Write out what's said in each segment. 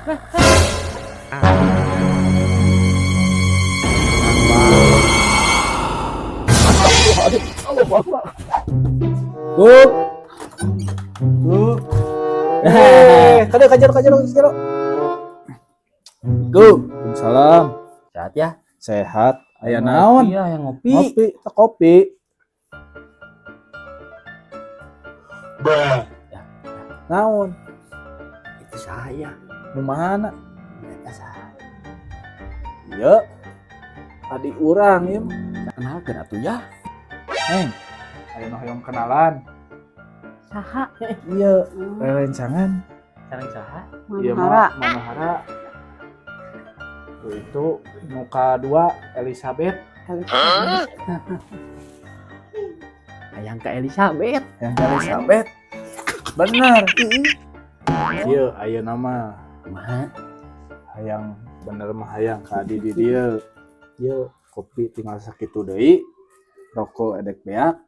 Guk. Guk. Kajar. Guk. Waalaikumsalam. Sehat ya? Sehat. Aya naon? Iya, yang ngopi. Ngopi, tak kopi. Naon? Itu saya. Nu mana? Eta saya. Iya. Adik urang ieu. Kenalkeun atuh ya. Neng. Aya nu hoyong kenalan. Saha? Iya, rerencangan. Sareng saha? Iya Manhara. mah Manhara. Itu muka 2 Elizabeth. Hayang ka Elizabeth. Yang Elizabeth. Bener. Iya, aya nama. Kumaha? Hayang bener mah hayang ka di dieu. Ieu kopi tinggal sakitu deui. Rokok edek beak.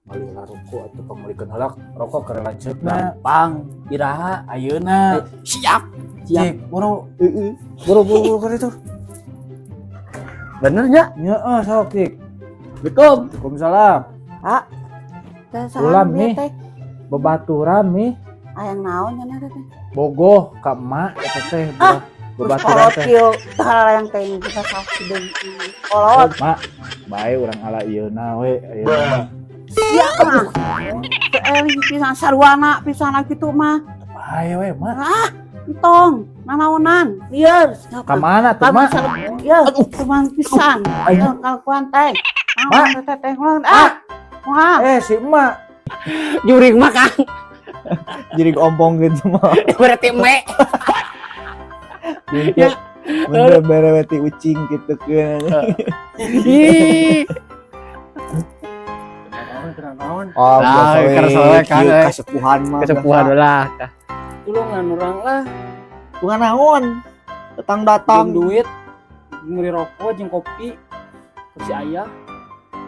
Malih rokok atuh pamulikeun heula rokok keur lanceukna. Gampang. Iraha Ayeuna siap. cek boro boro ka ditu. Bener nya? Heeh, sok cik. Assalamualaikum. Waalaikumsalam. Teh Ulam saha nih. teh? Bebaturan nih. Hayang naon cenah teh? Bogoh ka emak eta teh bebaturan Kolot teh. kieu tah yang teh kita sakideung kolot. Mak, bae urang ala ieuna we ayeuna. Sia mah. Teh pisan sarwana pisan kitu mah. Bae we mak. Entong, nanaonan. Lieur. Ka mana tuh mak? Ya, cuman pisan. Ya kalkuan teh. Mak. Teh ulang. Wah. Si emak Jurig mah Kang. jadi ompong gitu mah. Berarti me. Ya. Bener bereweti ucing gitu kan. Ih. Naon? Oh, Lah, kersoe kan, we. kasepuhan mah. Kesepuhan lah. Tulungan urang lah. Bukan naon. Datang Datang duit. Beli rokok jeung kopi. Si ayah.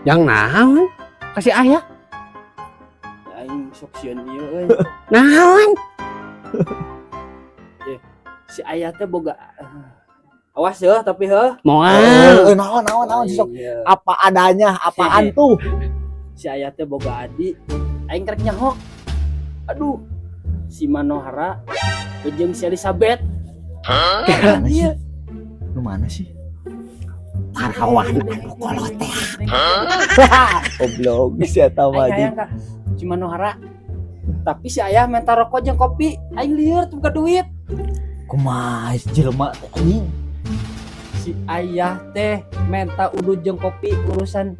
Yang naon? Kasih ayah. Aing sok sieun ieu euy. Naon? Si ayah teh boga awas ya tapi heuh. Moal. naon sok. Iya. Apa adanya, apaan tuh? Si ayah teh boga adik. Aing karek nyaho. Aduh. Si Manohara jeung si Elizabeth. Mana sih? Iya. Lu mana sih? Parawan anu kolot teh. Goblok bisa tahu Aing aja. hayang ka si Manohara. Tapi si ayah minta rokok jeung kopi. Aing lieur teu buka duit. Kumaha jelema teh anjing. Si ayah teh minta udud jeung kopi urusan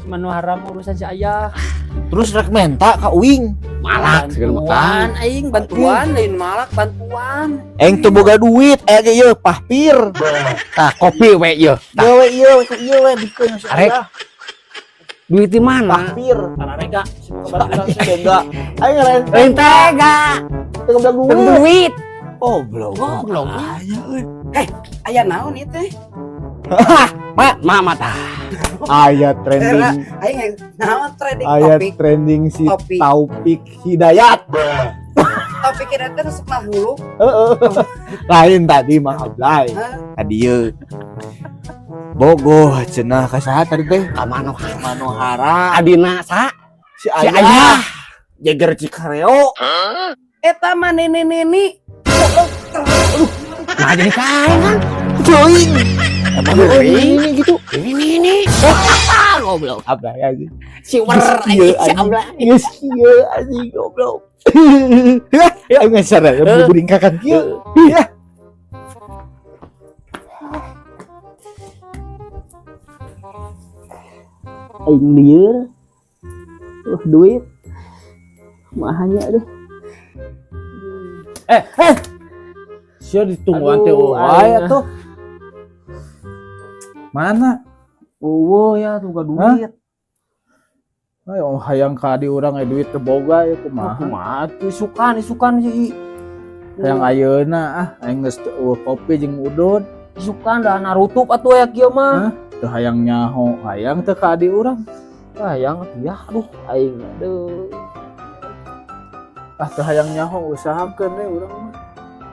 si Manohara urusan si ayah. Terus rek menta ka uing. Malak segala Bantuan makan. aing bantuan lain malak bantuan. Eng teu boga duit, ge ieu pahpir. Tah kopi we ieu. Ieu we bikeun si Arek. ayah. Duit di mana? Pahpir. Tararega. Enggak. Aing ngaren Tega. teu boga duit. Duit. Oh, belum. Goblok. Aya euy. Aya naon ieu teh? Mama tah. Aya trending. Aing naon trading Aya topik. trending si Kopi. Taufik Hidayat. Topik kira teh resep hulu. Heeh. Lain tadi mah Ablay. Tadi ieu. Bogoh cenah ka saha tadi teh? Ka Manohara. Adina sa. Si Si ayah. ayah. Jager Cikareo. Eta mah nini. Nah jadi kain kan. Joing. Ini gitu. Ini. Goblok. Ablay aja. Si wer Ieu si Abla. Geus kieu anjing goblok. Ya ngeser ya buburing kakak kieu. Ya. Aing lieur. Duit. Mahanya deh. Sia ditungguan teh Aduh, wae aing. atuh. Mana? Ya tuh duit. Ayo hayang ka di urang duit teu boga ya kumaha. Mati isukan sih. Hayang ayeuna aing geus teu kopi jeung udud. Isukan dah narutup atuh ya kieu mah. Teu hayang nyaho, hayang teu ka di urang. Hayang ya aduh aing aduh. Teu hayang nyaho usahakeun we urang mah.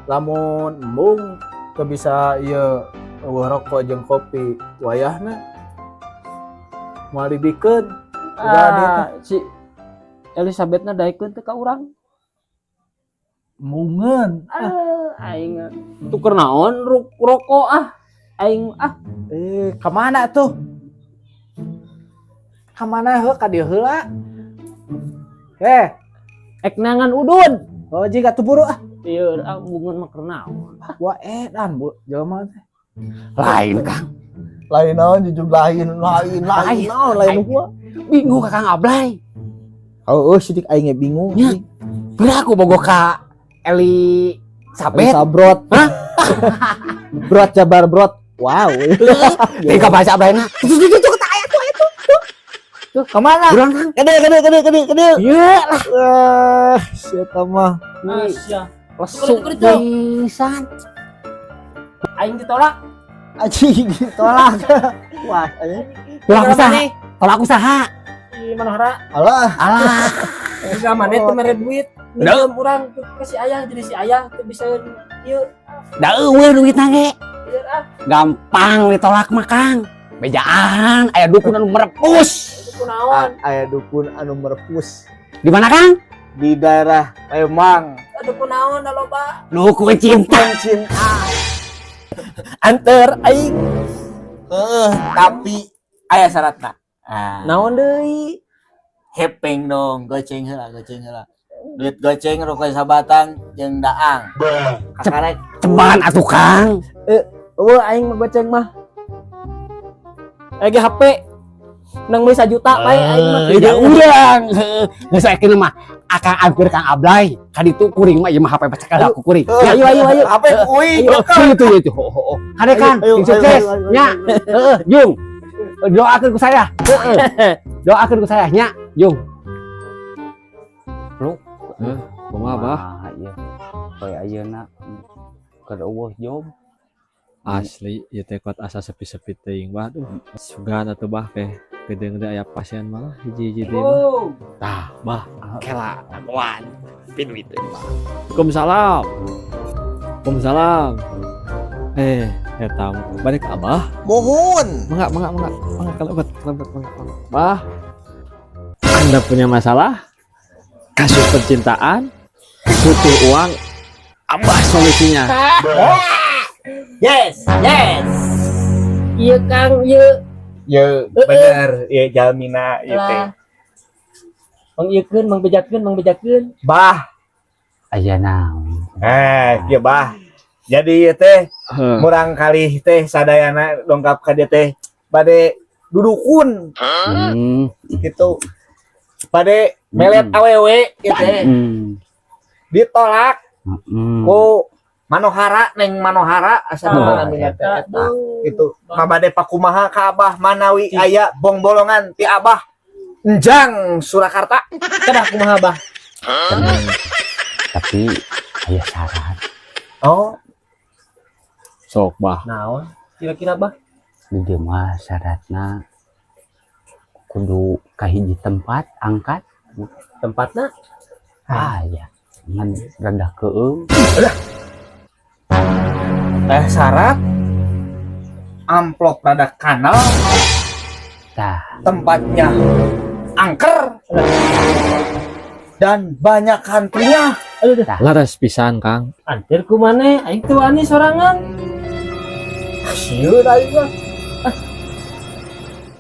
lamun embung teu bisa ieu rokok jeung kopi wayahna moal dibikeun Si Elizabethna daekeun teh ka urang. mungeun Aing tuker naon rokok aing kemana tuh kemana heuh ka dieu heula ek nangan udun. oh jika tuh buru Ieu bungun mah keur naon. wah edan bu jelema teh Lain Kang. Lain naon jujur lain naon lain gua. Bingung ka Kang Ablay. Oh sidik aing bingung. Ya. Bener aku bogoh ka Elizabeth. Sabrot. Hah? Brot Jabar Brot. Wow. Teka bahasa Ablayna. Tuh kemana? Urang Kang. Kede. Ieu lah. Siapa mah? Asya. Lesuk Tuker, pisan. Aing ditolak. Aji tolak. Wah, anjing. Tolak usaha. Di Manohara. Alah. Alah. Juga mana teh mere duit. Minjem urang ke si ayah jadi si ayah teh bisa ieu. Da eueuh duitna ge. Ieu Gampang ditolak mah Kang. Bejaan aya dukun anu merepus. itu kunaon. Aya dukun anu merepus Di mana Kang? di daerah Lembang. Aduh kunaon da loba. Dukun cinta. Anter aing. Tapi aya syaratna. Naon deui? Hepeng dong, goceng heula. Duit goceng rokok sabatang jeung daang. Kakarek Ceban atuh Kang. Eueuh aing mah goceng mah. Lagi HP nang beli 1 juta bae aing mah. Ya urang. Geus saekeun mah akang ampir Kang Ablay. Kaditu kuring mah ieu mah HP pacak ada aku kuring. Ya Ayo. Apa kuing? itu. Hade Kang, Ayo, sukses. ayo. Nya. Jung. Doakeun ku saya. Doakeun ku saya nya, Jung. Kumaha bah? Ieu. Kayak ayeuna keur eueuh jom. Asli ieu teh kuat asa sepi-sepi teuing bah. Duh, sugan atuh bah teh gedeng teh aya pasien malah hiji-hiji deui mah. Oh. Tah, bah, kela kuat. Pin itu. Waalaikumsalam. Waalaikumsalam. Eta balik ke Abah. Mohon. Mangga kelebet. Bah. Anda punya masalah? Kasus percintaan? Butuh uang? Abah solusinya. Yes. Ieu Kang, ieu. Ya bener, ya jalmina ieu teh. Mang bejakeun. Bah, Aya naon? ieu bah. Jadi ieu teh Heuh. murang kali teh sadayana dongkap ka dieu teh bade dudukun gitu. Bade melet awewe ieu teh ditolak ku Manohara neng Manohara asa namina teh eta. Gitu. Mabade pakumaha ka Abah manawi aya bong bolongan ti Abah Enjang Surakarta. Kedah kumaha Bah? Tapi aya syarat. Oh, Sok bah. Naon? Kira-kira Bah? Di dieu mah syaratna kudu ka hiji tempat angkat Tempatna? ya ngan rendah keung. syarat amplop rada kanal, Tah, tempatnya angker dan banyak hantunya. Laras pisan Kang. Antir ku maneh, aing teu wani sorangan. Sieun aing mah.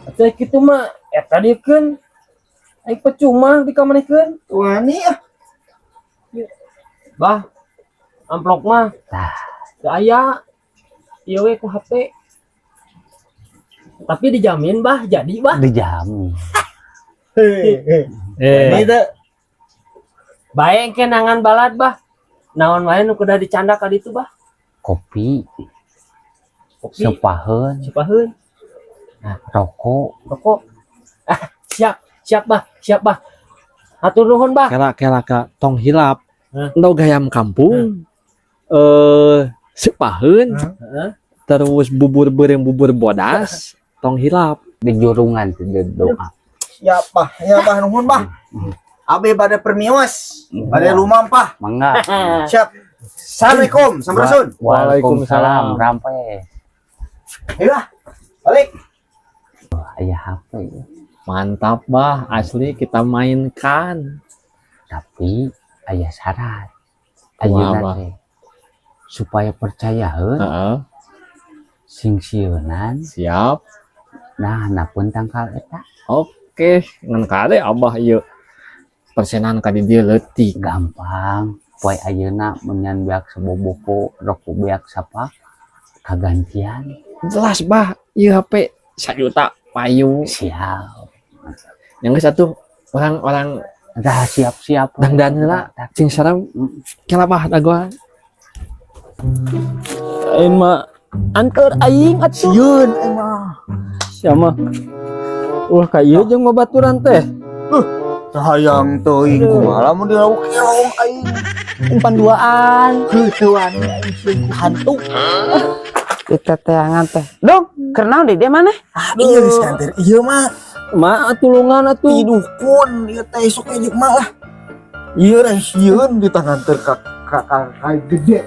Atuh kitu mah eta dikeun. Aing percuma dikamanehkeun. Wani ah. Bah, amplop mah tah. teu aya. Ieu we ku HP. Tapi dijamin Bah, jadi Bah. Dijamin. Itu Bae engke nangan balad Bah. Naon wae nu kudu dicanda ka ditu Bah. Kopi, Kopi, sepaheun, sipaheun, rokok. rokok. Siap Bah. Hatur nuhun Bah. Kela tong hilap. Hah? Endo gayam kampung. Sepaheun. Heeh. Terus bubur bodas. Tong hilap. Di jurungan teh doa. ya bah nuhun bah. Abi bade permios, bade lumampah. Mangga. Siap. Assalamualaikum, Samrasun. Waalaikumsalam, rampe. Ayo lah, balik. Ayah HP. Mantap bah, asli kita mainkan. Tapi ayah syarat. Kumaha, Ayeuna Bah? teh supaya percaya Heeh, sing sieunan siap. nah napun tangkal eta Oke, ngan kade abah ieu. Persenan ka di dieu leutik. gampang poe ayeuna menyan beak saboboko rok beak sapa kagantian Jelas bah, ieu HP 1 juta payu. siap Yang satu orang-orang dah siap-siap dangdan heula cing sareng kela bah dagoan. Aing mah anteur aing atuh. Sieun emang. Siapa? Ulah ka ieu jeung babaturan teh. Sayang teuing kumaha mun dilawuk elong aing. Umpan duaan. Heutuan aing sieun ku hantu. kita teangan teh dong kenaon di dia mana Iya geus kantor ieu mah. Ma tulungan atuh. Ti dukun ieu teh sok ejek mah lah. Ieu teh sieun ditanganteur ka gede.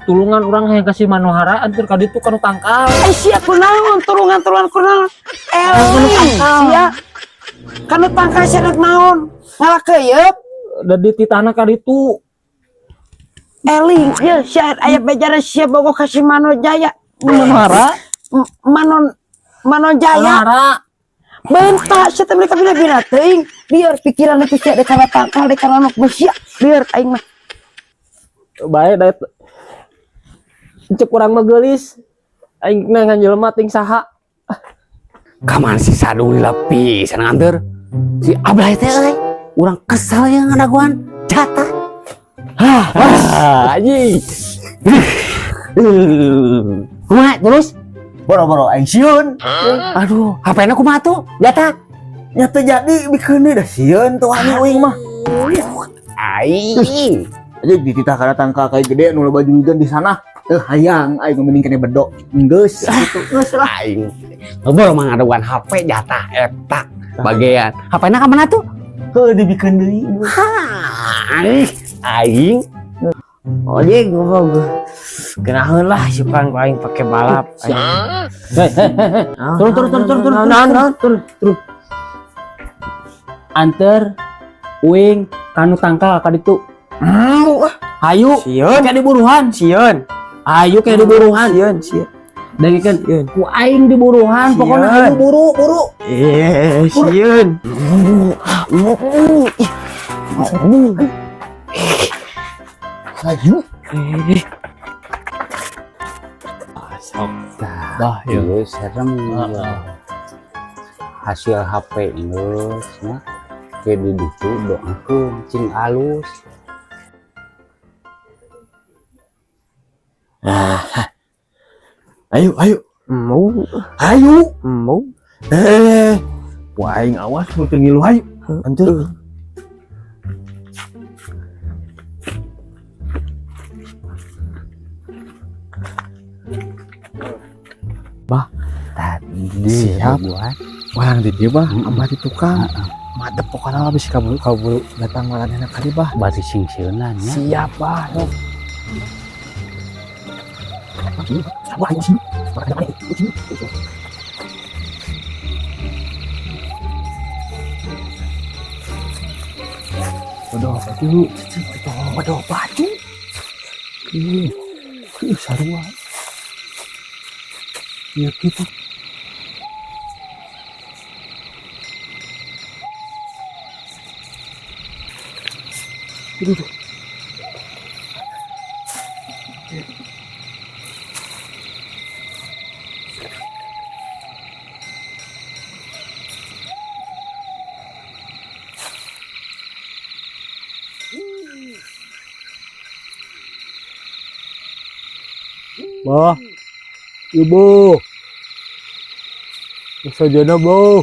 Tulungan orang yang kasih Manohara antar ka ditu kanu tangkal. Sia kunaon turungan kunaon sia kanu tangkal syarat naon ngalakeuyeut Da di titana ka ditu. eling ye syarat aya bejara sia bogo kasih Manojaya Manohara. Manojaya Manohara. bentak sia teh mereka bila-bila teuing biar pikiran itu sia dek kana tangkal dek kana nok sia biar aing mah Bae da cek urang mah geulis. Aing ngan jelema ting saha. kaman si sadung dilapi sana nganter si ablay teh euy urang kesal yang ngadaguan jatah Anjing. kumaha terus Boro-boro aing sieun. aduh HP-na kumaha tuh jatah Nya teu jadi bikeun deui da sieun tuh ani uing mah. aing Aja dititah kana tangkal kayak gede nu loba jujugan di sana. Hayang aing mending kene bedok. Geus gitu. Geus lah. aing ngobrol mah ngadaguan HP jatah eta bagian HP-na ka mana tuh Heuh dibikeun deui. aing Ojek ngobrol. Kenaheun lah sukan ku aing pake balap. Turun. Anter uing kanu tangkal ka ditu. Hayu. sieun Kayak diburuhan. sieun Ayo kayak diburuhan. sieun Dagikeun ku aing diburuhan pokoknya Sieun. ayo buru. sieun Bah, ieu. ieu serem hasil HP geus nya ke di ditu doakeun cing alus Ayo. mau Ayo. Wah aing awas mun teu ngilu hayu. Hancur. tadi Siap. buat Orang di dieu bah, abah di tukang. Madep pokoknya lah bisa kabulu datang malah kali bah. batu sing sieunan nya Siap bah. Yok. Waduh, baju. Waduh, baju. Sarua. Ya gitu. Bah, ibu, sajana bu.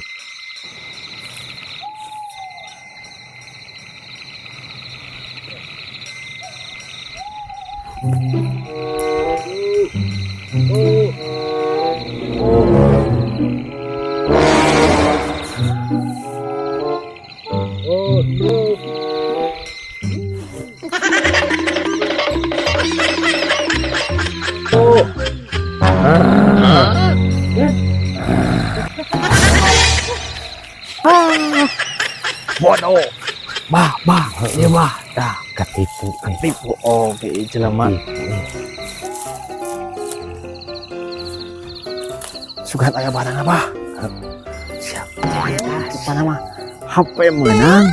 bah dah ketipu Tipu oke jelema. sugat aya barang apa siap kita nama HP menang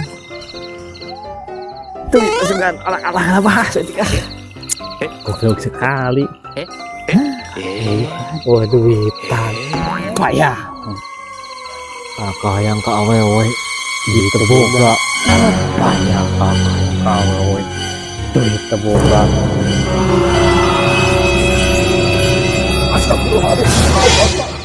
tuh sugat anak-anak apa setika goblok sekali wah duitan payah kakak yang ke awewe diterboga payah kakak yang ke awewe duit terboga astagfirullahaladzim.